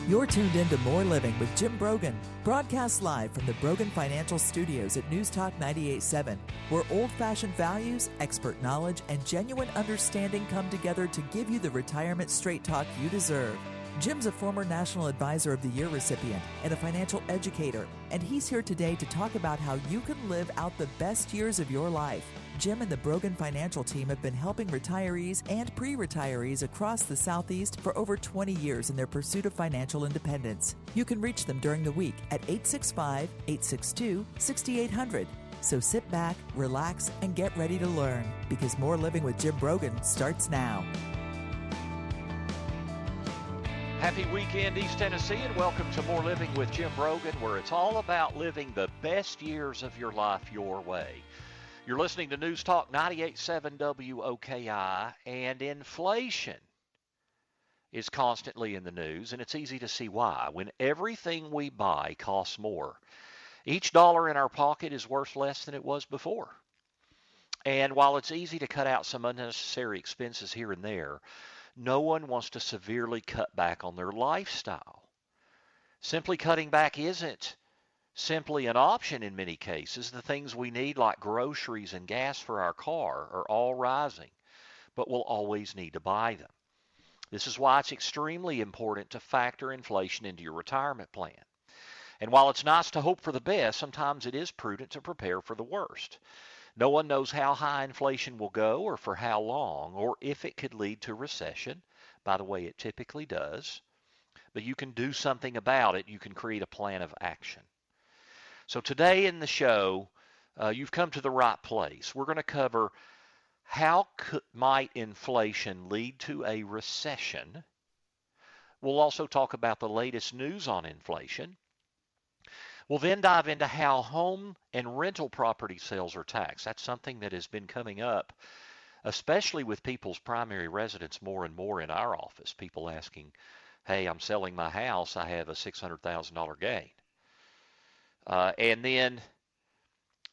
You're tuned in to More Living with Jim Brogan, broadcast live from the Brogan Financial Studios at News Talk 98.7, where old-fashioned values, expert knowledge, and genuine understanding come together to give you the retirement straight talk you deserve. Jim's a former National Advisor of the Year recipient and a financial educator, and he's here today to talk about how you can live out the best years of your life. Jim and the Brogan Financial team have been helping retirees and pre-retirees across the Southeast for over 20 years in their pursuit of financial independence. You can reach them during the week at 865-862-6800. So sit back, relax, and get ready to learn, because More Living with Jim Brogan starts now. Happy weekend, East Tennessee, and welcome to More Living with Jim Brogan, where it's all about living the best years of your life your way. You're listening to News Talk 98.7 WOKI, and inflation is constantly in the news, and it's easy to see why. When everything we buy costs more, each dollar in our pocket is worth less than it was before. And while it's easy to cut out some unnecessary expenses here and there, no one wants to severely cut back on their lifestyle. Simply cutting back isn't simply an option in many cases. The things we need, like groceries and gas for our car, are all rising, but we'll always need to buy them. This is why it's extremely important to factor inflation into your retirement plan. And while it's nice to hope for the best, sometimes it is prudent to prepare for the worst. No one knows how high inflation will go or for how long, or if it could lead to recession. By the way, it typically does. But you can do something about it. You can create a plan of action. So today in the show, you've come to the right place. We're going to cover how might inflation lead to a recession. We'll also talk about the latest news on inflation. We'll then dive into how home and rental property sales are taxed. That's something that has been coming up, especially with people's primary residence more and more in our office. People asking, hey, I'm selling my house. I have a $600,000 gain. And then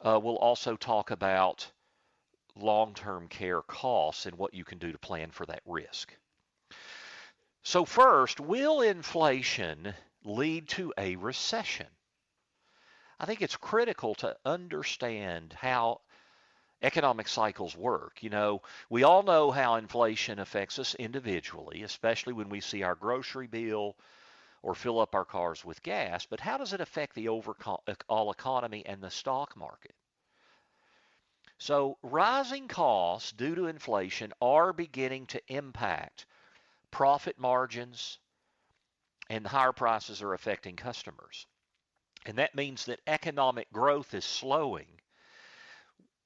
we'll also talk about long-term care costs and what you can do to plan for that risk. So first, will inflation lead to a recession? I think it's critical to understand how economic cycles work. You know, we all know how inflation affects us individually, especially when we see our grocery bill or fill up our cars with gas, but how does it affect the overall economy and the stock market? So rising costs due to inflation are beginning to impact profit margins, and higher prices are affecting customers. And that means that economic growth is slowing,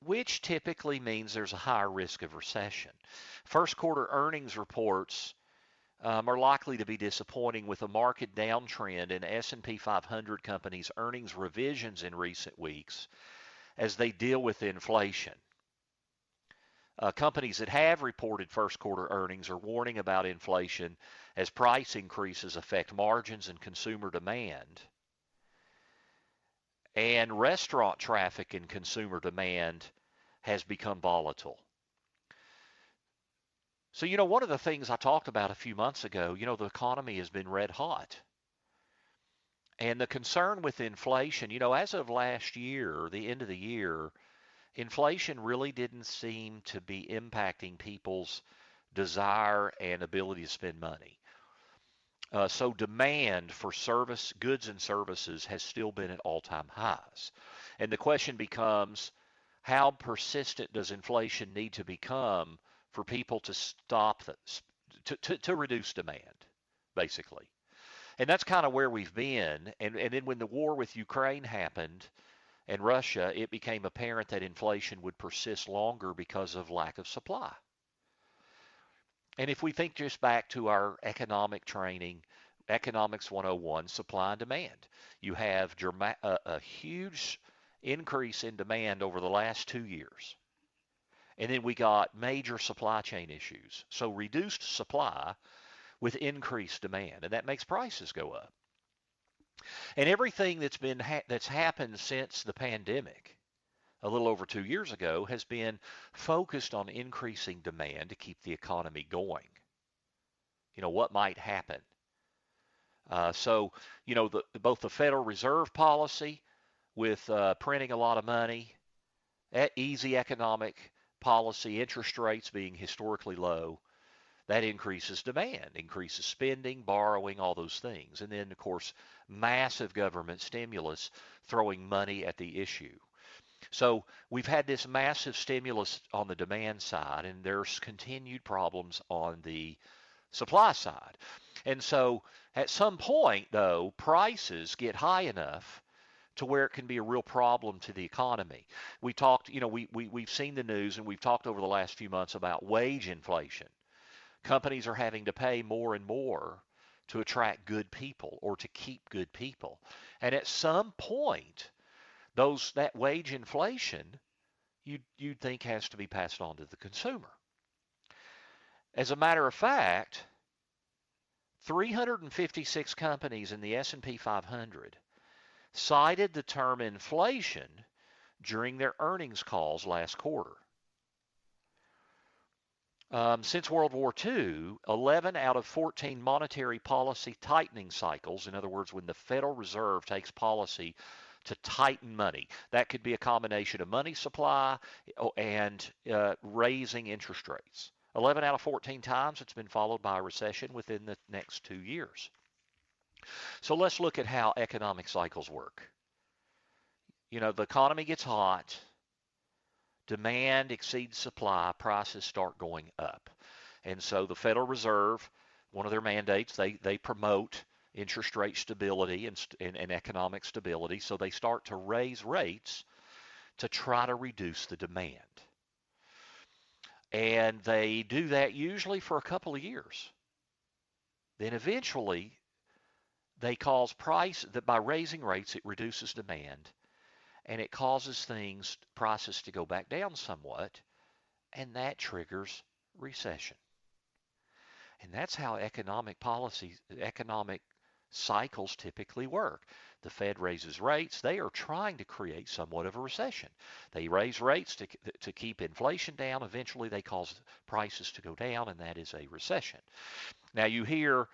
which typically means there's a higher risk of recession. First quarter earnings reports are likely to be disappointing, with a market downtrend in S&P 500 companies' earnings revisions in recent weeks as they deal with inflation. Companies that have reported first quarter earnings are warning about inflation as price increases affect margins and consumer demand. And restaurant traffic and consumer demand has become volatile. So, you know, one of the things I talked about a few months ago, you know, the economy has been red hot. And the concern with inflation, you know, as of last year, the end of the year, inflation really didn't seem to be impacting people's desire and ability to spend money. So demand for goods and services has still been at all-time highs. And the question becomes, how persistent does inflation need to become for people to stop to reduce demand, basically? And that's kind of where we've been. And then when the war with Ukraine happened and Russia, it became apparent that inflation would persist longer because of lack of supply. And if we think just back to our economic training, Economics 101, supply and demand, you have a huge increase in demand over the last 2 years. And then we got major supply chain issues. So reduced supply with increased demand, and that makes prices go up. And everything that's happened since the pandemic, a little over 2 years ago, has been focused on increasing demand to keep the economy going. You know, what might happen? So, both the Federal Reserve policy with printing a lot of money, easy economic policy, interest rates being historically low, that increases demand, increases spending, borrowing, all those things. And then, of course, massive government stimulus throwing money at the issue. So we've had this massive stimulus on the demand side, and there's continued problems on the supply side. And so at some point, though, prices get high enough to where it can be a real problem to the economy. We talked, we've seen the news and we've talked over the last few months about wage inflation. Companies are having to pay more and more to attract good people or to keep good people. And at some point, that wage inflation you'd think has to be passed on to the consumer. As a matter of fact, 356 companies in the S&P 500 cited the term inflation during their earnings calls last quarter. Since World War II, 11 out of 14 monetary policy tightening cycles, in other words, when the Federal Reserve takes policy to tighten money, that could be a combination of money supply and raising interest rates. 11 out of 14 times it's been followed by a recession within the next 2 years. So let's look at how economic cycles work. The economy gets hot, demand exceeds supply, prices start going up. And so the Federal Reserve, one of their mandates, they promote interest rate stability and economic stability, so they start to raise rates to try to reduce the demand. And they do that usually for a couple of years. Then eventually they cause that by raising rates it reduces demand and it causes prices to go back down somewhat, and that triggers recession. And that's how economic cycles typically work. The Fed raises rates. They are trying to create somewhat of a recession. They raise rates to keep inflation down. Eventually they cause prices to go down, and that is a recession. Now you hear,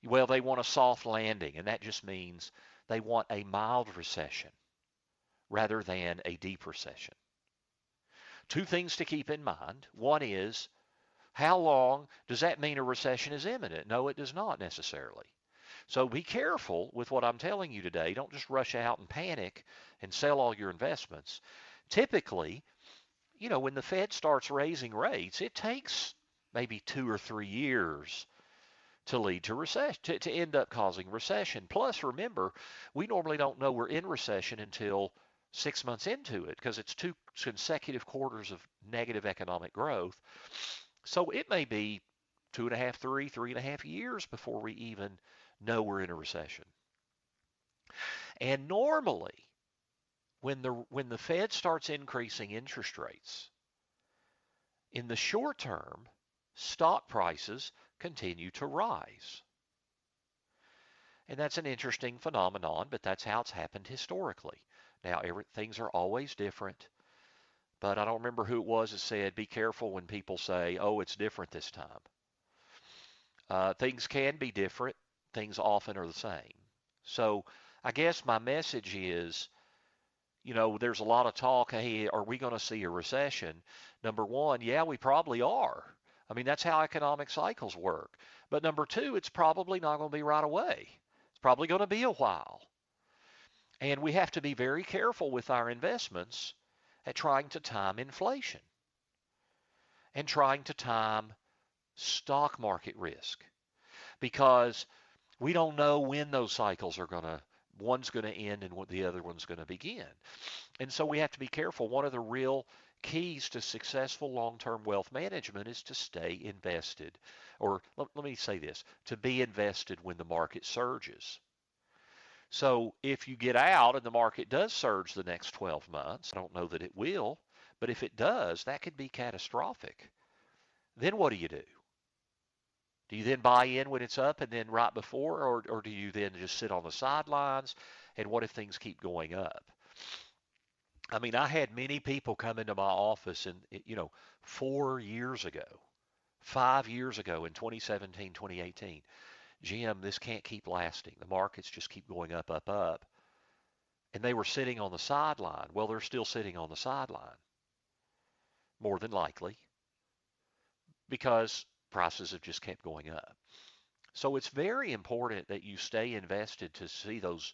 well, they want a soft landing, and that just means they want a mild recession rather than a deep recession. Two things to keep in mind. One is, how long does that mean a recession is imminent? No, it does not necessarily. So be careful with what I'm telling you today. Don't just rush out and panic and sell all your investments. Typically, when the Fed starts raising rates, it takes maybe 2 or 3 years to lead to recession, to end up causing recession. Plus, remember, we normally don't know we're in recession until 6 months into it because it's 2 consecutive quarters of negative economic growth. So it may be 2.5, 3.5 years before we even know we're in a recession. And normally, when the Fed starts increasing interest rates, in the short term, stock prices continue to rise. And that's an interesting phenomenon, but that's how it's happened historically. Now, things are always different, but I don't remember who it was that said, be careful when people say, oh, it's different this time. Things can be different. Things often are the same. So I guess my message is, there's a lot of talk, hey, are we going to see a recession? Number one, yeah, we probably are. I mean, that's how economic cycles work. But number two, it's probably not going to be right away. It's probably going to be a while. And we have to be very careful with our investments at trying to time inflation and trying to time stock market risk, because we don't know when those cycles are one's going to end and the other one's going to begin. And so we have to be careful. One of the real keys to successful long-term wealth management is to stay invested, or let me say this, to be invested when the market surges. So if you get out and the market does surge the next 12 months, I don't know that it will, but if it does, that could be catastrophic. Then what do you do? Do you then buy in when it's up and then right before, or do you then just sit on the sidelines? And what if things keep going up? I mean, I had many people come into my office and, 4 years ago, 5 years ago in 2017, 2018, Jim, this can't keep lasting. The markets just keep going up, up, up. And they were sitting on the sideline. Well, they're still sitting on the sideline, more than likely, because prices have just kept going up. So it's very important that you stay invested to see those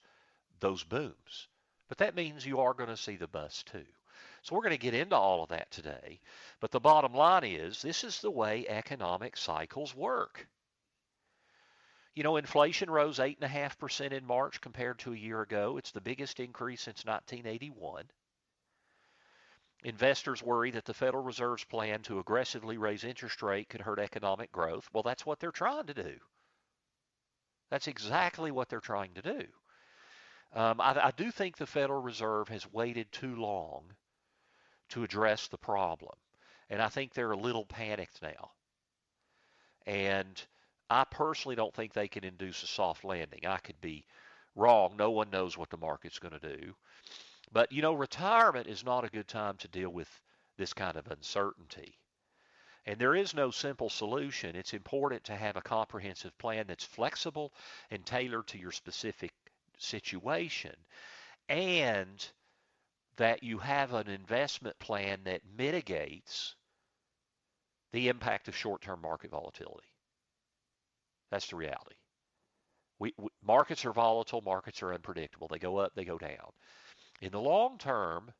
booms. But that means you are going to see the bust too. So we're going to get into all of that today. But the bottom line is this is the way economic cycles work. You know, inflation rose 8.5% in March compared to a year ago. It's the biggest increase since 1981. Investors worry that the Federal Reserve's plan to aggressively raise interest rate could hurt economic growth. Well, that's what they're trying to do. That's exactly what they're trying to do. I do think the Federal Reserve has waited too long to address the problem. And I think they're a little panicked now. And I personally don't think they can induce a soft landing. I could be wrong. No one knows what the market's going to do. But, you know, retirement is not a good time to deal with this kind of uncertainty. And there is no simple solution. It's important to have a comprehensive plan that's flexible and tailored to your specific situation, and that you have an investment plan that mitigates the impact of short-term market volatility. That's the reality. Markets are volatile, markets are unpredictable. They go up, they go down. In the long term,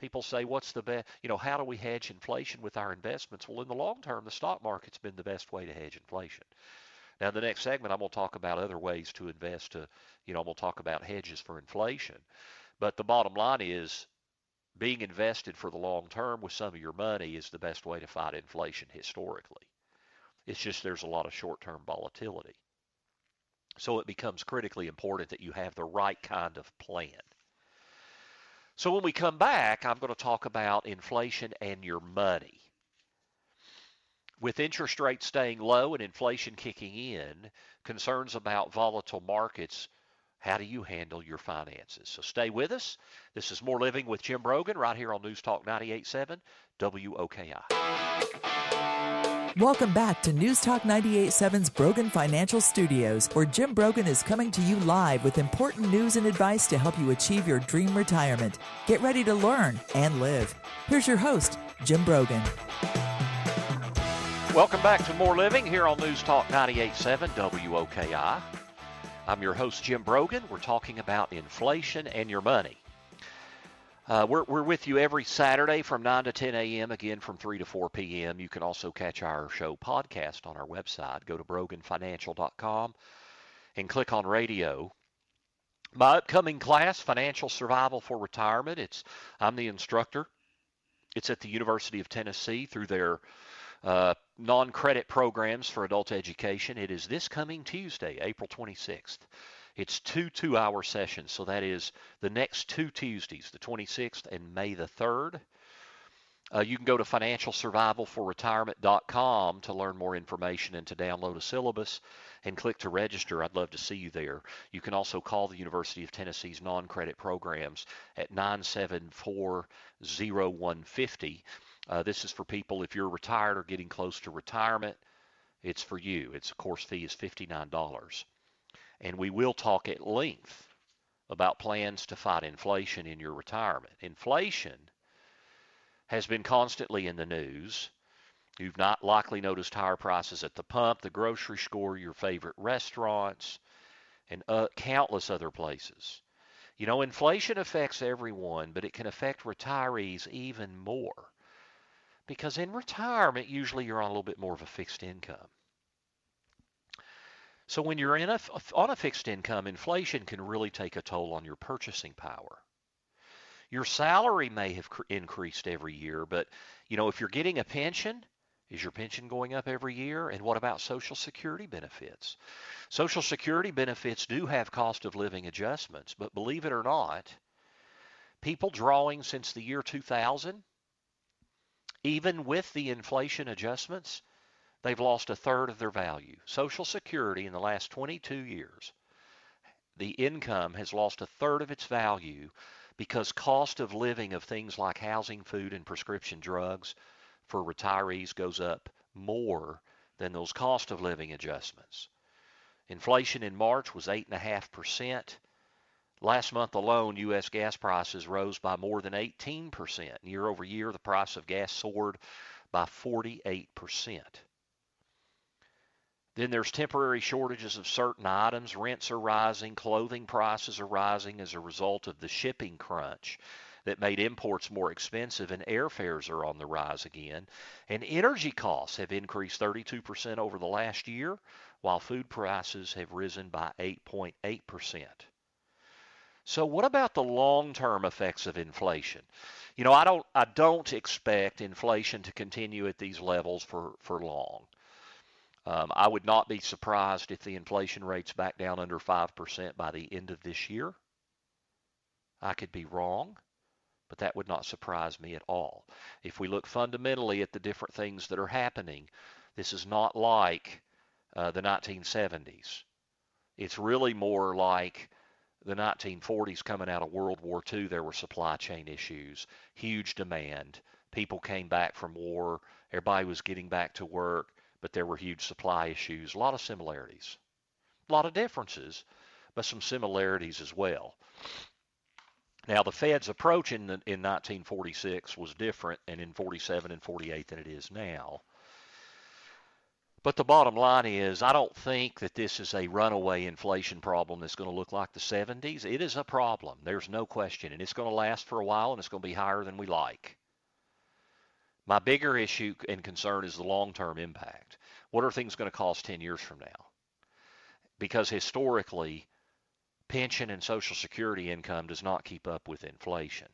people say, what's the best, how do we hedge inflation with our investments? Well, in the long term, the stock market's been the best way to hedge inflation. Now, in the next segment, I'm going to talk about other ways to invest I'm going to talk about hedges for inflation. But the bottom line is being invested for the long term with some of your money is the best way to fight inflation historically. It's just there's a lot of short-term volatility. So it becomes critically important that you have the right kind of plan. So when we come back, I'm going to talk about inflation and your money. With interest rates staying low and inflation kicking in, concerns about volatile markets, how do you handle your finances? So stay with us. This is More Living with Jim Brogan right here on News Talk 98.7 WOKI. Welcome back to News Talk 98.7's Brogan Financial Studios, where Jim Brogan is coming to you live with important news and advice to help you achieve your dream retirement. Get ready to learn and live. Here's your host, Jim Brogan. Welcome back to More Living here on News Talk 98.7 WOKI. I'm your host, Jim Brogan. We're talking about inflation and your money. We're with you every Saturday from 9 to 10 a.m., again from 3 to 4 p.m. You can also catch our show podcast on our website. Go to broganfinancial.com and click on radio. My upcoming class, Financial Survival for Retirement, I'm the instructor. It's at the University of Tennessee through their non-credit programs for adult education. It is this coming Tuesday, April 26th. It's two hour sessions, so that is the next 2 Tuesdays, the 26th and May the 3rd. You can go to financialsurvivalforretirement.com to learn more information and to download a syllabus and click to register. I'd love to see you there. You can also call the University of Tennessee's non-credit programs at 974-0150. This is for people if you're retired or getting close to retirement. It's for you. Its course fee is $59. And we will talk at length about plans to fight inflation in your retirement. Inflation has been constantly in the news. You've not likely noticed higher prices at the pump, the grocery store, your favorite restaurants, and countless other places. You know, inflation affects everyone, but it can affect retirees even more. Because in retirement, usually you're on a little bit more of a fixed income. So when you're on a fixed income, inflation can really take a toll on your purchasing power. Your salary may have increased every year, but if you're getting a pension, is your pension going up every year? And what about Social Security benefits? Social Security benefits do have cost of living adjustments, but believe it or not, people drawing since the year 2000, even with the inflation adjustments, they've lost a third of their value. Social Security in the last 22 years, the income has lost a third of its value because cost of living of things like housing, food, and prescription drugs for retirees goes up more than those cost of living adjustments. Inflation in March was 8.5%. Last month alone, U.S. gas prices rose by more than 18%. Year over year, the price of gas soared by 48%. Then there's temporary shortages of certain items. Rents are rising. Clothing prices are rising as a result of the shipping crunch that made imports more expensive, and airfares are on the rise again. And energy costs have increased 32% over the last year, while food prices have risen by 8.8%. So what about the long-term effects of inflation? I don't expect inflation to continue at these levels for long. I would not be surprised if the inflation rate's back down under 5% by the end of this year. I could be wrong, but that would not surprise me at all. If we look fundamentally at the different things that are happening, this is not like the 1970s. It's really more like the 1940s coming out of World War II. There were supply chain issues, huge demand. People came back from war. Everybody was getting back to work, but there were huge supply issues. A lot of similarities, a lot of differences, but some similarities as well. Now, the Fed's approach in 1946 was different, and in 47 and 48 than it is now. But the bottom line is, I don't think that this is a runaway inflation problem that's going to look like the 70s. It is a problem. There's no question. And it's going to last for a while, and it's going to be higher than we like. My bigger issue and concern is the long-term impact. What are things going to cost 10 years from now? Because historically, pension and Social Security income does not keep up with inflation.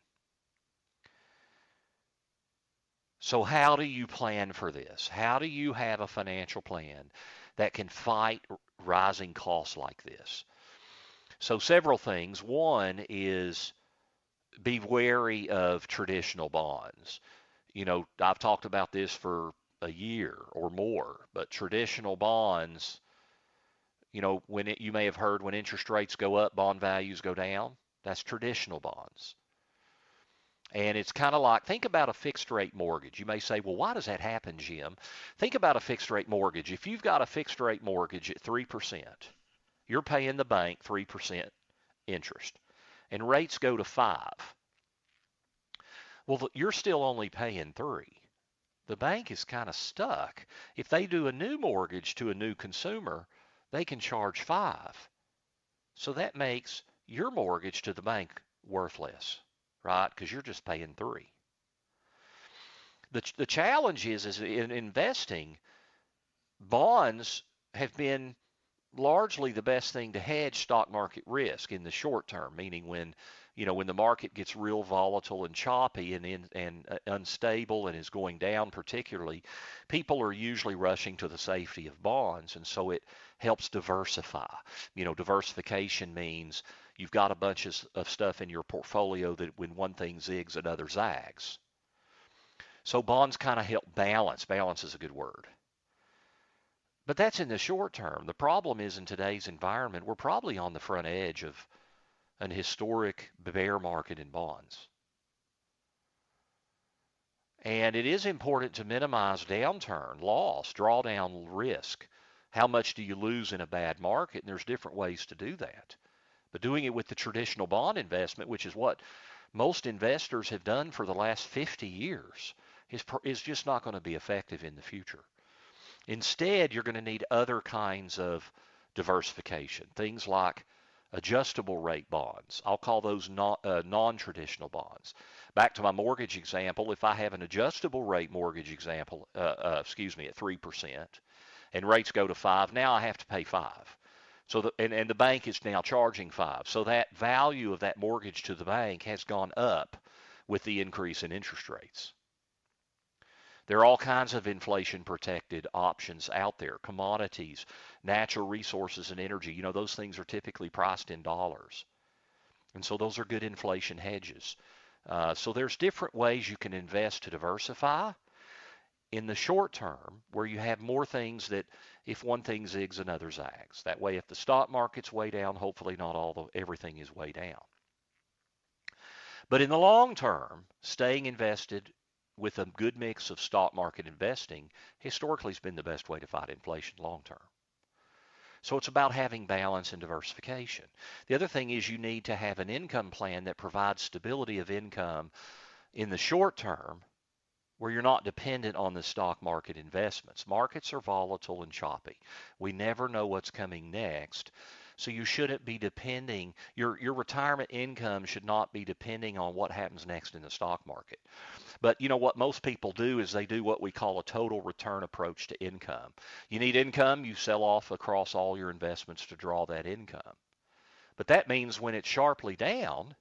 So how do you plan for this? How do you have a financial plan that can fight rising costs like this? So several things. One is be wary of traditional bonds. I've talked about this for a year or more, but traditional bonds, you may have heard when interest rates go up, bond values go down. That's traditional bonds. And it's kind of like, think about a fixed rate mortgage. You may say, well, why does that happen, Jim? Think about a fixed rate mortgage. If you've got a fixed rate mortgage at 3%, you're paying the bank 3% interest, and rates go to 5. Well, you're still only paying 3. The bank is kind of stuck. If they do a new mortgage to a new consumer, they can charge 5. So that makes your mortgage to the bank worthless, right? Because you're just paying 3. The challenge is in investing, bonds have been largely the best thing to hedge stock market risk in the short term, meaning when the market gets real volatile and choppy and unstable and is going down particularly, people are usually rushing to the safety of bonds, and so it helps diversify. Diversification means you've got a bunch of stuff in your portfolio that when one thing zigs, another zags. So bonds kind of help balance. Balance is a good word. But that's in the short term. The problem is in today's environment, we're probably on the front edge of an historic bear market in bonds. And it is important to minimize downturn, loss, drawdown risk. How much do you lose in a bad market? And there's different ways to do that. But doing it with the traditional bond investment, which is what most investors have done for the last 50 years, is just not going to be effective in the future. Instead, you're going to need other kinds of diversification, things like adjustable rate bonds. I'll call those non-traditional bonds. Back to my mortgage example, if I have an adjustable rate mortgage example, at 3%, and rates go to 5, now I have to pay 5. So and the bank is now charging 5. So that value of that mortgage to the bank has gone up with the increase in interest rates. There are all kinds of inflation-protected options out there. Commodities, natural resources, and energy. Those things are typically priced in dollars. And so those are good inflation hedges. So there's different ways you can invest to diversify in the short term, where you have more things that if one thing zigs, another zags. That way, if the stock market's way down, hopefully not everything is way down. But in the long term, staying invested with a good mix of stock market investing historically has been the best way to fight inflation long term. So it's about having balance and diversification. The other thing is you need to have an income plan that provides stability of income in the short term where you're not dependent on the stock market investments. Markets are volatile and choppy. We never know what's coming next. So you shouldn't be depending, your retirement income should not be depending on what happens next in the stock market. But you know what most people do is they do what we call a total return approach to income. You need income, you sell off across all your investments to draw that income. But that means when it's sharply down,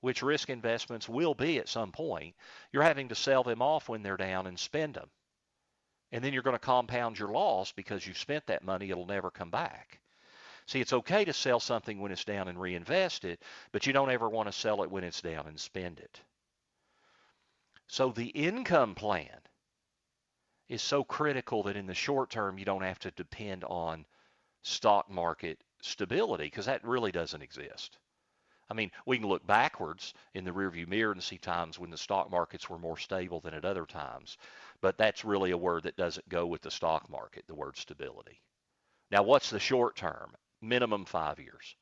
which risk investments will be at some point, you're having to sell them off when they're down and spend them. And then you're going to compound your loss because you've spent that money, it'll never come back. See, it's okay to sell something when it's down and reinvest it, but you don't ever want to sell it when it's down and spend it. So the income plan is so critical that in the short term you don't have to depend on stock market stability because that really doesn't exist. I mean, we can look backwards in the rearview mirror and see times when the stock markets were more stable than at other times, but that's really a word that doesn't go with the stock market, the word stability. Now, what's the short term? Minimum 5 years.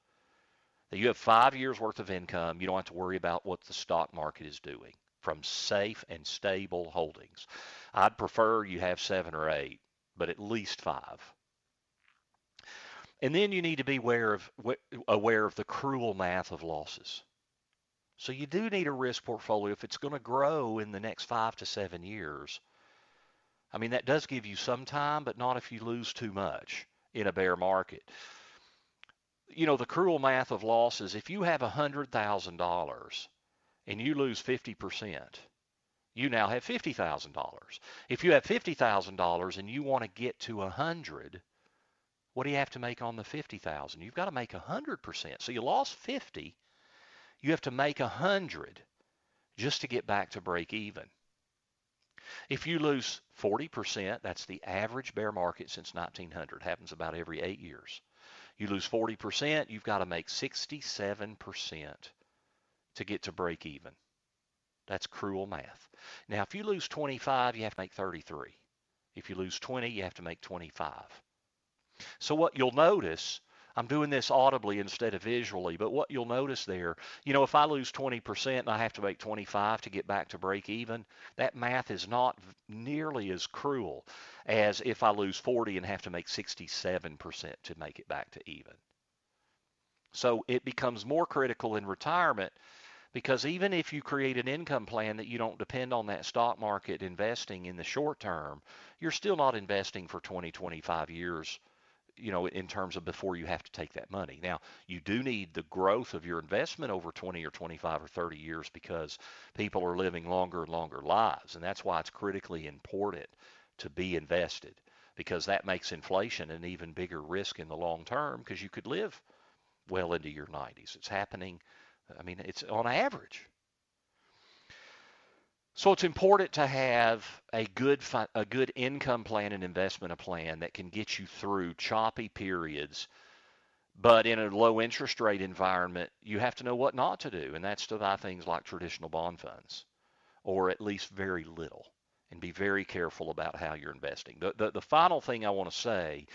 Now, you have 5 years worth of income. You don't have to worry about what the stock market is doing from safe and stable holdings. I'd prefer you have 7 or 8, but at least 5. And then you need to be aware of the cruel math of losses. So you do need a risk portfolio if it's going to grow in the next 5 to 7 years. I mean, that does give you some time, but not if you lose too much in a bear market. You know, the cruel math of losses, if you have $100,000 and you lose 50%, you now have $50,000. If you have $50,000 and you want to get to 100, what do you have to make on the 50,000? You've got to make 100%. So you lost 50, you have to make 100 just to get back to break even. If you lose 40%, that's the average bear market since 1900. Happens about every 8 years. You lose 40%, you've got to make 67% to get to break even. That's cruel math. Now, if you lose 25, you have to make 33. If you lose 20, you have to make 25. So what you'll notice, I'm doing this audibly instead of visually, but what you'll notice there, you know, if I lose 20% and I have to make 25 to get back to break even, that math is not nearly as cruel as if I lose 40 and have to make 67% to make it back to even. So it becomes more critical in retirement because even if you create an income plan that you don't depend on that stock market investing in the short term, you're still not investing for 20, 25 years, you know, in terms of before you have to take that money. Now, you do need the growth of your investment over 20 or 25 or 30 years because people are living longer and longer lives. And that's why it's critically important to be invested because that makes inflation an even bigger risk in the long term because you could live well into your 90s. It's happening. I mean, it's on average. So it's important to have a good income plan and investment plan that can get you through choppy periods. But in a low interest rate environment, you have to know what not to do, and that's to buy things like traditional bond funds, or at least very little, and be very careful about how you're investing. The final thing I want to say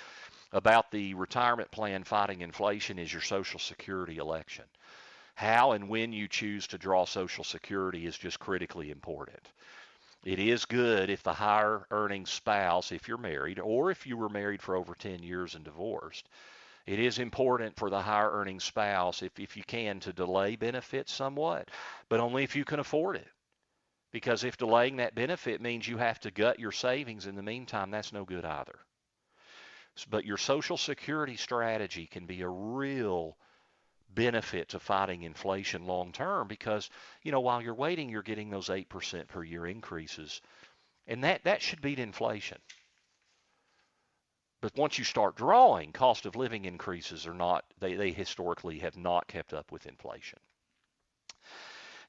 about the retirement plan fighting inflation is your Social Security election. How and when you choose to draw Social Security is just critically important. It is good if the higher earning spouse, if you're married, or if you were married for over 10 years and divorced, it is important for the higher earning spouse, if you can, to delay benefits somewhat, but only if you can afford it. Because if delaying that benefit means you have to gut your savings in the meantime, that's no good either. But your Social Security strategy can be a real benefit to fighting inflation long term because, you know, while you're waiting, you're getting those 8% per year increases. And that should beat inflation. But once you start drawing, cost of living increases are not, they historically have not kept up with inflation.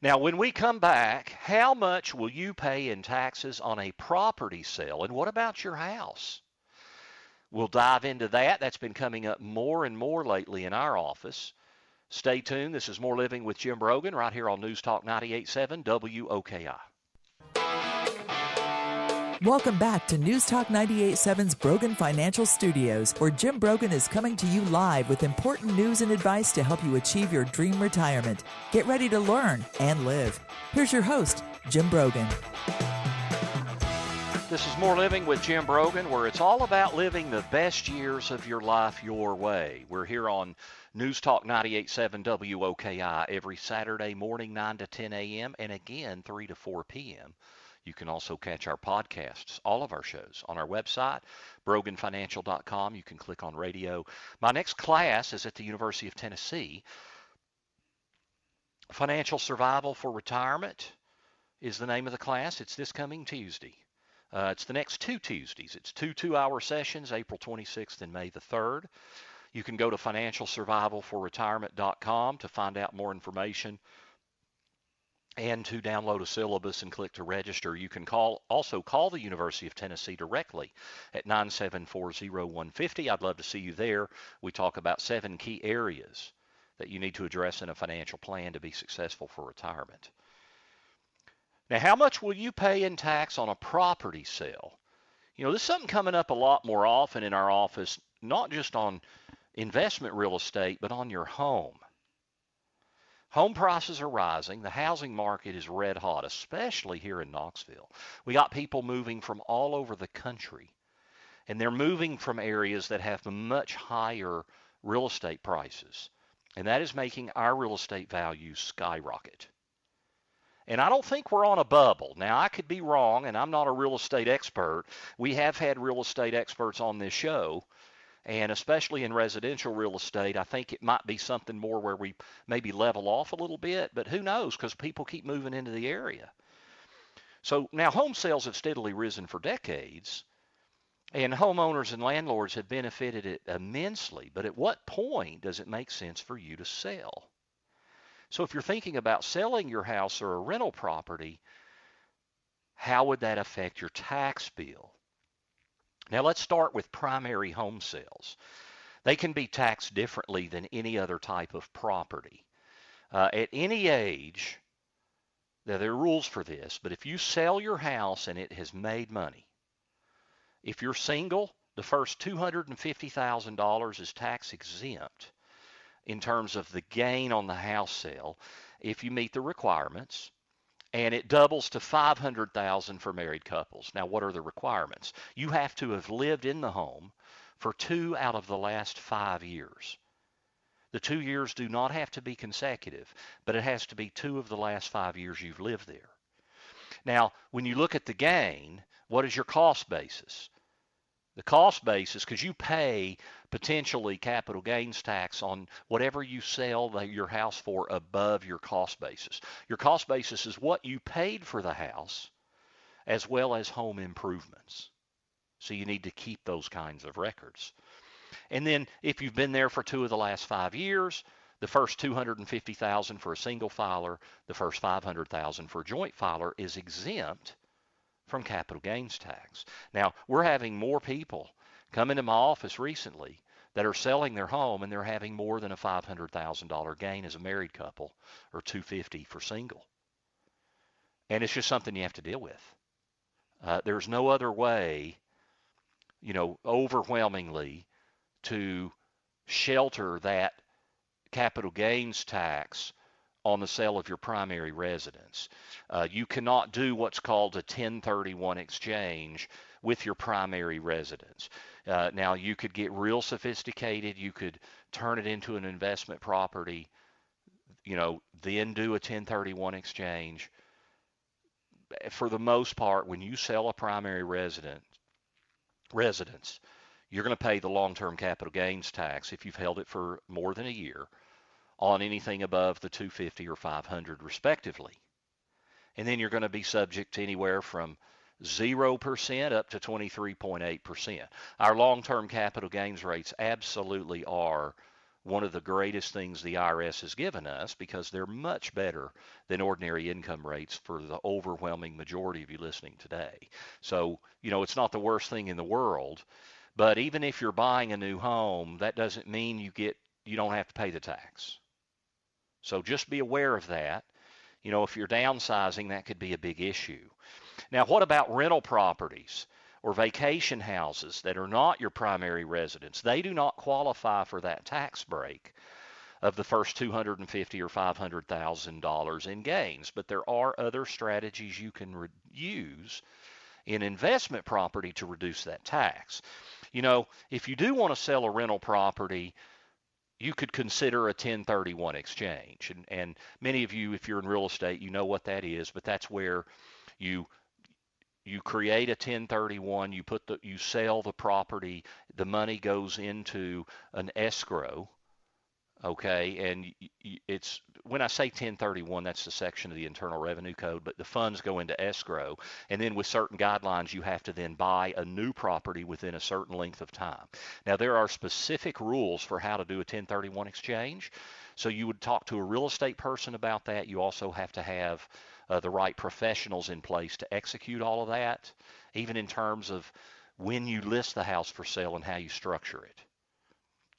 Now, when we come back, how much will you pay in taxes on a property sale? And what about your house? We'll dive into that. That's been coming up more and more lately in our office. Stay tuned. This is More Living with Jim Brogan right here on News Talk 98.7 WOKI. Welcome back to News Talk 98.7's Brogan Financial Studios, where Jim Brogan is coming to you live with important news and advice to help you achieve your dream retirement. Get ready to learn and live. Here's your host, Jim Brogan. This is More Living with Jim Brogan, where it's all about living the best years of your life your way. We're here on News Talk 98.7 WOKI every Saturday morning, 9 to 10 a.m., and again, 3 to 4 p.m. You can also catch our podcasts, all of our shows, on our website, broganfinancial.com. You can click on radio. My next class is at the University of Tennessee. Financial Survival for Retirement is the name of the class. It's this coming Tuesday. It's the next 2 Tuesdays. It's 2 2-hour sessions, April 26th and May the 3rd. You can go to financialsurvivalforretirement.com to find out more information and to download a syllabus and click to register. You can also call the University of Tennessee directly at 974-0150. I'd love to see you there. We talk about 7 key areas that you need to address in a financial plan to be successful for retirement. Now, how much will you pay in tax on a property sale? You know, this is something coming up a lot more often in our office, not just on investment real estate, but on your home. Home prices are rising. The housing market is red hot, especially here in Knoxville. We got people moving from all over the country, and they're moving from areas that have much higher real estate prices, and that is making our real estate values skyrocket. And I don't think we're on a bubble. Now, I could be wrong, and I'm not a real estate expert. We have had real estate experts on this show, and especially in residential real estate, I think it might be something more where we maybe level off a little bit, but who knows, because people keep moving into the area. So now home sales have steadily risen for decades, and homeowners and landlords have benefited it immensely. But at what point does it make sense for you to sell? So if you're thinking about selling your house or a rental property, how would that affect your tax bill? Now let's start with primary home sales. They can be taxed differently than any other type of property. At any age, now there are rules for this, but if you sell your house and it has made money, if you're single, the first $250,000 is tax exempt in terms of the gain on the house sale if you meet the requirements. And it doubles to $500,000 for married couples. Now, what are the requirements? You have to have lived in the home for 2 out of the last 5 years. The 2 years do not have to be consecutive, but it has to be 2 of the last 5 years you've lived there. Now, when you look at the gain, what is your cost basis? The cost basis, because you pay potentially capital gains tax on whatever you sell your house for above your cost basis. Your cost basis is what you paid for the house as well as home improvements. So you need to keep those kinds of records. And then if you've been there for 2 of the last 5 years, the first $250,000 for a single filer, the first $500,000 for a joint filer is exempt from capital gains tax. Now, we're having more people come into my office recently that are selling their home and they're having more than a $500,000 gain as a married couple or $250,000 for single. And it's just something you have to deal with. There's no other way, overwhelmingly to shelter that capital gains tax on the sale of your primary residence. You cannot do what's called a 1031 exchange with your primary residence. Now, you could get real sophisticated. You could turn it into an investment property, then do a 1031 exchange. For the most part, when you sell a primary residence, you're going to pay the long-term capital gains tax if you've held it for more than a year on anything above the $250,000 or $500,000 respectively. And then you're going to be subject to anywhere from 0% up to 23.8%. Our long-term capital gains rates absolutely are one of the greatest things the IRS has given us because they're much better than ordinary income rates for the overwhelming majority of you listening today. So, it's not the worst thing in the world, but even if you're buying a new home, that doesn't mean you don't have to pay the tax. So just be aware of that. If you're downsizing, that could be a big issue. Now, what about rental properties or vacation houses that are not your primary residence? They do not qualify for that tax break of the first $250,000 or $500,000 in gains, but there are other strategies you can use in investment property to reduce that tax. If you do want to sell a rental property, you could consider a 1031 exchange. And many of you, if you're in real estate, you know what that is, but that's where you create a 1031, you sell the property, the money goes into an escrow. Okay, and it's when I say 1031, that's the section of the Internal Revenue Code, but the funds go into escrow, and then with certain guidelines, you have to then buy a new property within a certain length of time. Now, there are specific rules for how to do a 1031 exchange, so you would talk to a real estate person about that. You also have to have the right professionals in place to execute all of that, even in terms of when you list the house for sale and how you structure it.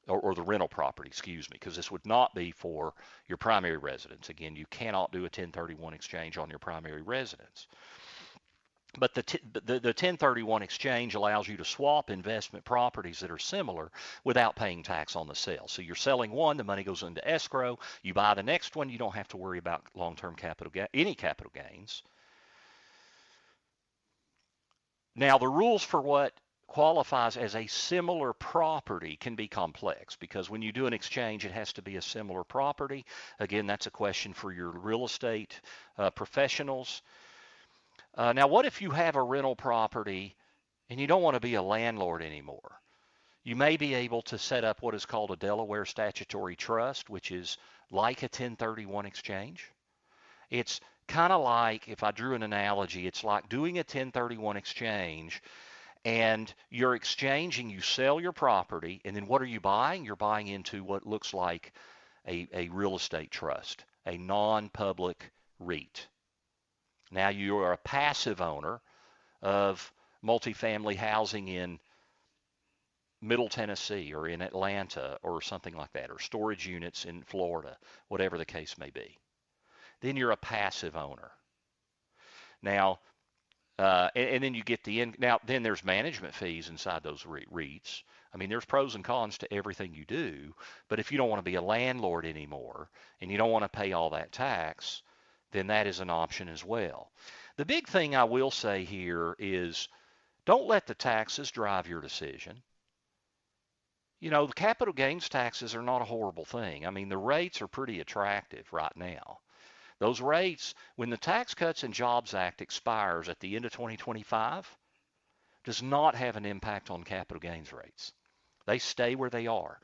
Or the rental property, excuse me, because this would not be for your primary residence. Again, you cannot do a 1031 exchange on your primary residence. But the 1031 exchange allows you to swap investment properties that are similar without paying tax on the sale. So you're selling one, the money goes into escrow. You buy the next one, you don't have to worry about long-term any capital gains. Now, the rules for what qualifies as a similar property can be complex, because when you do an exchange, it has to be a similar property. Again, that's a question for your real estate professionals. Now, what if you have a rental property and you don't want to be a landlord anymore? You may be able to set up what is called a Delaware statutory trust, which is like a 1031 exchange. It's kind of like, if I drew an analogy, it's like doing a 1031 exchange, and you're exchanging, you sell your property, and then what are you buying? You're buying into what looks like a real estate trust, a non-public REIT. Now you are a passive owner of multifamily housing in Middle Tennessee or in Atlanta or something like that, or storage units in Florida, whatever the case may be. Then you're a passive owner. Now, and then you get now then there's management fees inside those REITs. I mean, there's pros and cons to everything you do, but if you don't want to be a landlord anymore and you don't want to pay all that tax, then that is an option as well. The big thing I will say here is, don't let the taxes drive your decision. The capital gains taxes are not a horrible thing. I mean, the rates are pretty attractive right now. Those rates, when the Tax Cuts and Jobs Act expires at the end of 2025, does not have an impact on capital gains rates. They stay where they are.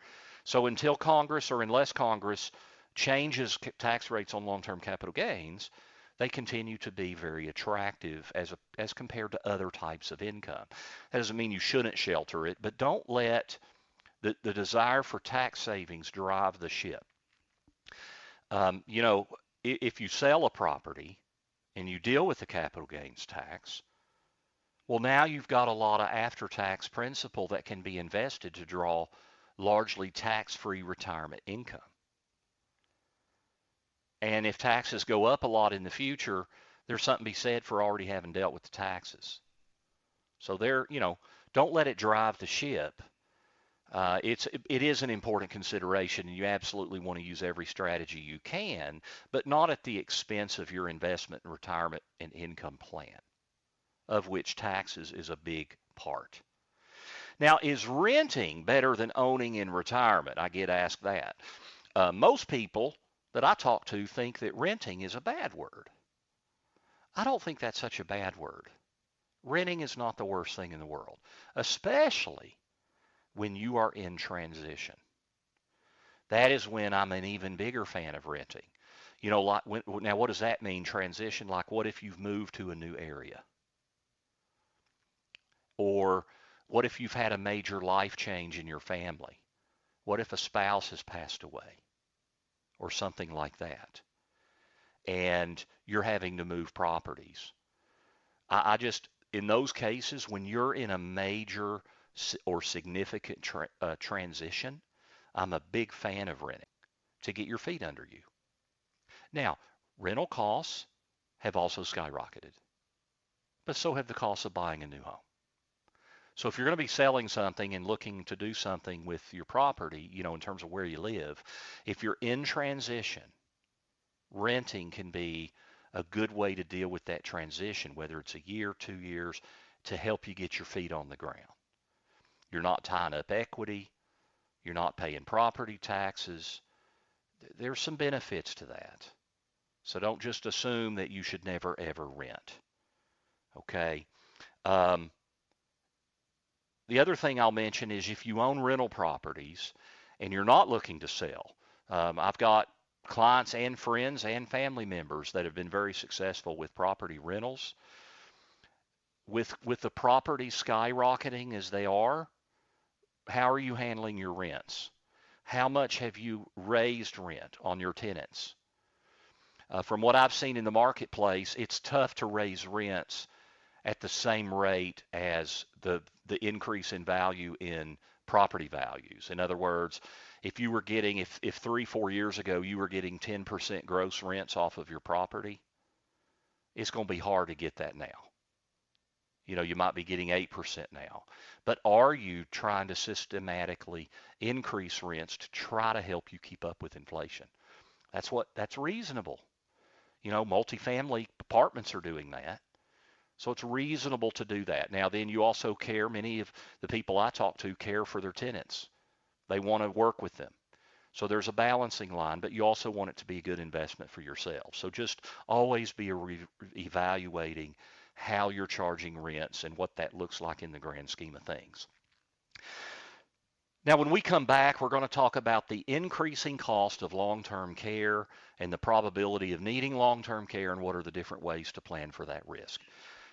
So until Congress, or unless Congress changes tax rates on long-term capital gains, they continue to be very attractive as compared to other types of income. That doesn't mean you shouldn't shelter it, but don't let the desire for tax savings drive the ship. If you sell a property and you deal with the capital gains tax, well, now you've got a lot of after-tax principal that can be invested to draw largely tax-free retirement income. And if taxes go up a lot in the future, there's something to be said for already having dealt with the taxes. So don't let it drive the ship. It is an important consideration, and you absolutely want to use every strategy you can, but not at the expense of your investment and retirement and income plan, of which taxes is a big part. Now, is renting better than owning in retirement? I get asked that. Most people that I talk to think that renting is a bad word. I don't think that's such a bad word. Renting is not the worst thing in the world, especially when you are in transition. That is when I'm an even bigger fan of renting. Now what does that mean, transition? Like, what if you've moved to a new area? Or what if you've had a major life change in your family? What if a spouse has passed away? Or something like that. And you're having to move properties. In those cases, when you're in a major or significant transition, I'm a big fan of renting to get your feet under you. Now, rental costs have also skyrocketed. but so have the costs of buying a new home. So if you're going to be selling something and looking to do something with your property, in terms of where you live, if you're in transition, renting can be a good way to deal with that transition, whether it's a year, 2 years, to help you get your feet on the ground. You're not tying up equity. You're not paying property taxes. There's some benefits to that. So don't just assume that you should never, ever rent. Okay? The other thing I'll mention is if you own rental properties and you're not looking to sell, I've got clients and friends and family members that have been very successful with property rentals. With the property skyrocketing as they are, how are you handling your rents? How much have you raised rent on your tenants? From what I've seen in the marketplace, it's tough to raise rents at the same rate as the increase in value in property values. In other words, if 3-4 years ago you were getting 10% gross rents off of your property, it's going to be hard to get that now. You might be getting 8% now. But are you trying to systematically increase rents to try to help you keep up with inflation? That's reasonable. Multifamily apartments are doing that. So it's reasonable to do that. Now, then you also care, many of the people I talk to care for their tenants. They want to work with them. So there's a balancing line, but you also want it to be a good investment for yourself. So just always be evaluating how you're charging rents and what that looks like in the grand scheme of things. Now, when we come back, we're going to talk about the increasing cost of long-term care and the probability of needing long-term care and what are the different ways to plan for that risk.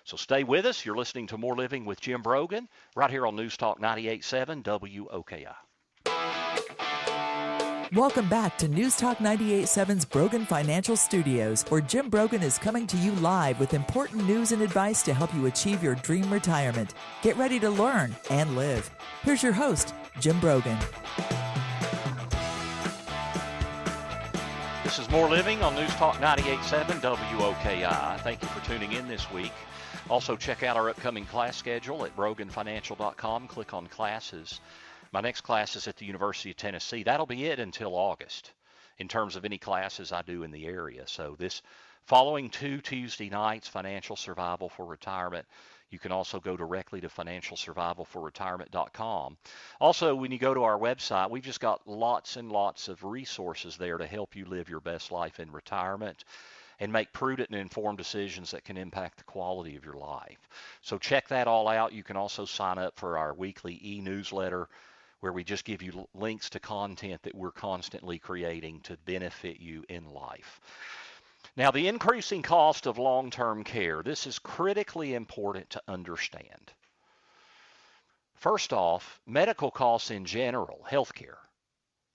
So stay with us. You're listening to More Living with Jim Brogan right here on News Talk 98.7 WOKI. Welcome back to News Talk 98.7's Brogan Financial Studios, where Jim Brogan is coming to you live with important news and advice to help you achieve your dream retirement. Get ready to learn and live. Here's your host, Jim Brogan. This is More Living on News Talk 98.7 WOKI. Thank you for tuning in this week. Also, check out our upcoming class schedule at broganfinancial.com. Click on classes. My next class is at the University of Tennessee. That'll be it until August in terms of any classes I do in the area. So this following 2 Tuesday nights, Financial Survival for Retirement. You can also go directly to financialsurvivalforretirement.com. Also, when you go to our website, we've just got lots and lots of resources there to help you live your best life in retirement and make prudent and informed decisions that can impact the quality of your life. So check that all out. You can also sign up for our weekly e-newsletter where we just give you links to content that we're constantly creating to benefit you in life. Now, the increasing cost of long-term care, this is critically important to understand. First off, medical costs in general, healthcare,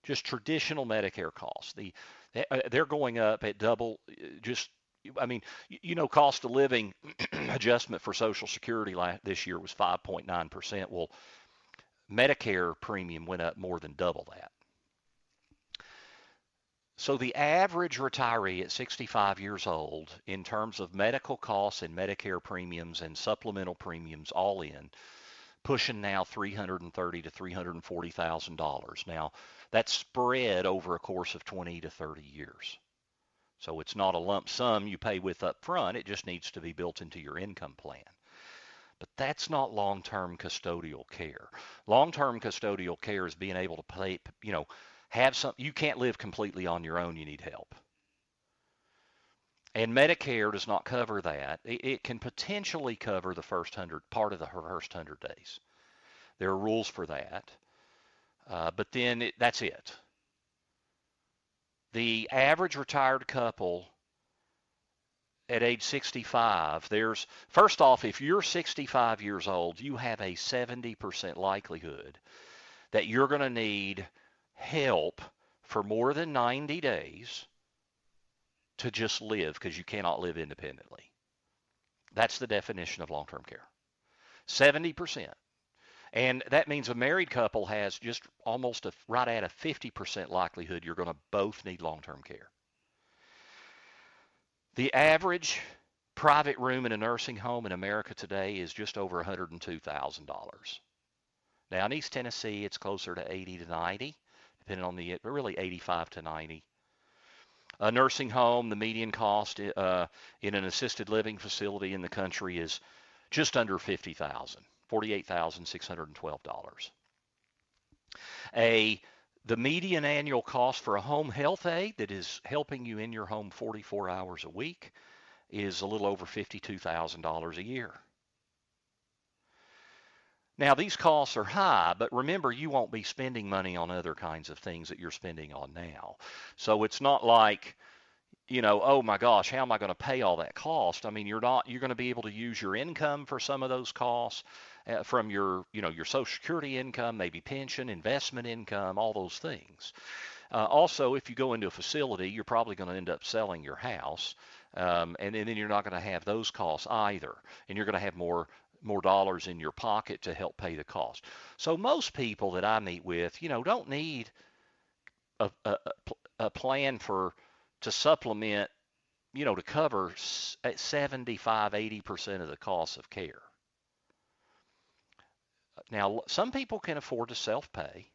just traditional Medicare costs, they're going up at double. Cost of living adjustment for Social Security this year was 5.9%. Well, Medicare premium went up more than double that. So the average retiree at 65 years old, in terms of medical costs and Medicare premiums and supplemental premiums all in, pushing now $330,000 to $340,000. Now, that's spread over a course of 20 to 30 years. So it's not a lump sum you pay with up front. It just needs to be built into your income plan. But that's not long-term custodial care. Long-term custodial care is being able to pay, you can't live completely on your own. You need help. And Medicare does not cover that. It can potentially cover the first 100 days. There are rules for that. But then that's it. The average retired couple at age 65, first off, if you're 65 years old, you have a 70% likelihood that you're going to need help for more than 90 days to just live because you cannot live independently. That's the definition of long-term care. 70%. And that means a married couple has just almost right at a 50% likelihood you're going to both need long-term care. The average private room in a nursing home in America today is just over $102,000. Now in East Tennessee, it's closer to 80 to 90, depending on but really 85 to 90. A nursing home, the median cost in an assisted living facility in the country is just under $50,000, $48,612. The median annual cost for a home health aide that is helping you in your home 44 hours a week is a little over $52,000 a year. Now, these costs are high, but remember, you won't be spending money on other kinds of things that you're spending on now. So it's not like, oh my gosh, how am I going to pay all that cost? I mean, you're going to be able to use your income for some of those costs from your Social Security income, maybe pension, investment income, all those things. Also, if you go into a facility, you're probably going to end up selling your house, and then you're not going to have those costs either, and you're going to have more dollars in your pocket to help pay the cost. So most people that I meet with, don't need a plan to supplement, to cover 75-80% of the costs of care. Now, some people can afford to self-pay,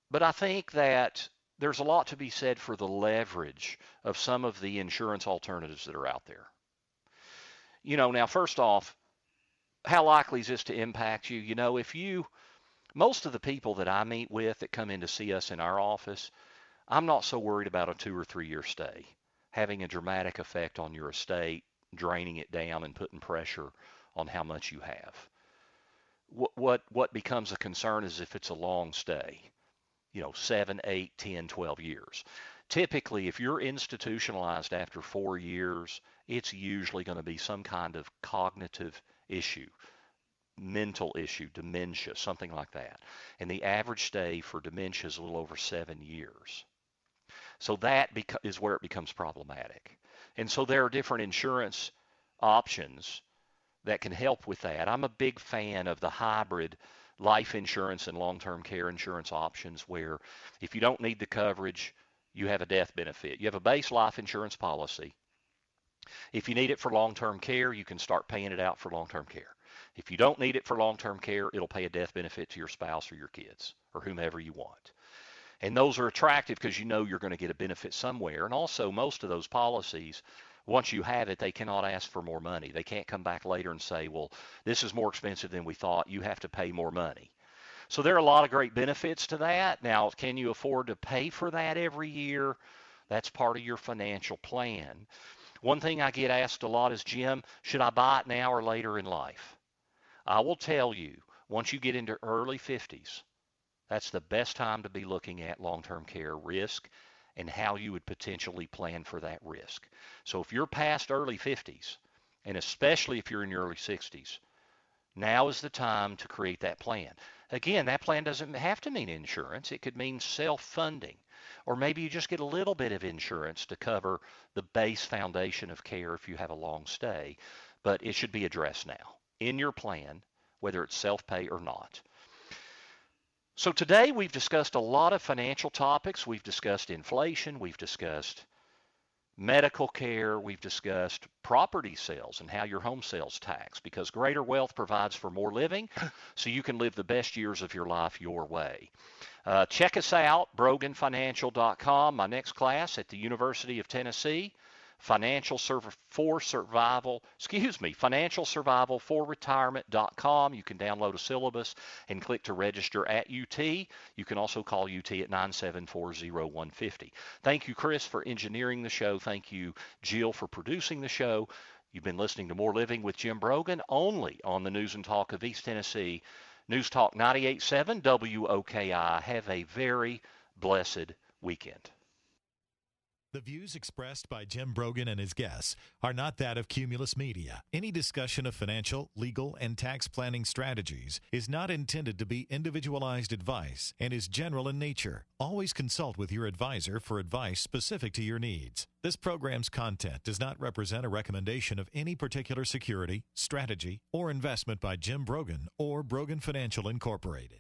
but I think that there's a lot to be said for the leverage of some of the insurance alternatives that are out there. Now, first off, how likely is this to impact you? Most of the people that I meet with that come in to see us in our office, I'm not so worried about a 2 or 3 year stay having a dramatic effect on your estate, draining it down and putting pressure on how much you have. What becomes a concern is if it's a long stay, 7, 8, 10, 12 years. Typically, if you're institutionalized after 4 years, it's usually going to be some kind of cognitive issue, mental issue, dementia, something like that. And the average stay for dementia is a little over 7 years. So that is where it becomes problematic. And so there are different insurance options that can help with that. I'm a big fan of the hybrid life insurance and long-term care insurance options where if you don't need the coverage, you have a death benefit. You have a base life insurance policy. If you need it for long-term care, you can start paying it out for long-term care. If you don't need it for long-term care, it'll pay a death benefit to your spouse or your kids or whomever you want. And those are attractive because you're going to get a benefit somewhere. And also, most of those policies, once you have it, they cannot ask for more money. They can't come back later and say, well, this is more expensive than we thought. You have to pay more money. So there are a lot of great benefits to that. Now, can you afford to pay for that every year? That's part of your financial plan. One thing I get asked a lot is, Jim, should I buy it now or later in life? I will tell you, once you get into early 50s, that's the best time to be looking at long-term care risk and how you would potentially plan for that risk. So if you're past early 50s, and especially if you're in your early 60s, now is the time to create that plan. Again, that plan doesn't have to mean insurance. It could mean self-funding, or maybe you just get a little bit of insurance to cover the base foundation of care if you have a long stay, but it should be addressed now in your plan, whether it's self-pay or not. So today we've discussed a lot of financial topics. We've discussed inflation. We've discussed medical care. We've discussed property sales and how your home sales tax, because greater wealth provides for more living so you can live the best years of your life your way. Check us out, broganfinancial.com. My next class at the University of Tennessee, Financial Survival for Retirement.com. You can download a syllabus and click to register at UT. You can also call UT at 974-0150. Thank you, Chris, for engineering the show. Thank you, Jill, for producing the show. You've been listening to More Living with Jim Brogan, only on the News and Talk of East Tennessee, News Talk 98.7 WOKI. Have a very blessed weekend. The views expressed by Jim Brogan and his guests are not that of Cumulus Media. Any discussion of financial, legal, and tax planning strategies is not intended to be individualized advice and is general in nature. Always consult with your advisor for advice specific to your needs. This program's content does not represent a recommendation of any particular security, strategy, or investment by Jim Brogan or Brogan Financial Incorporated.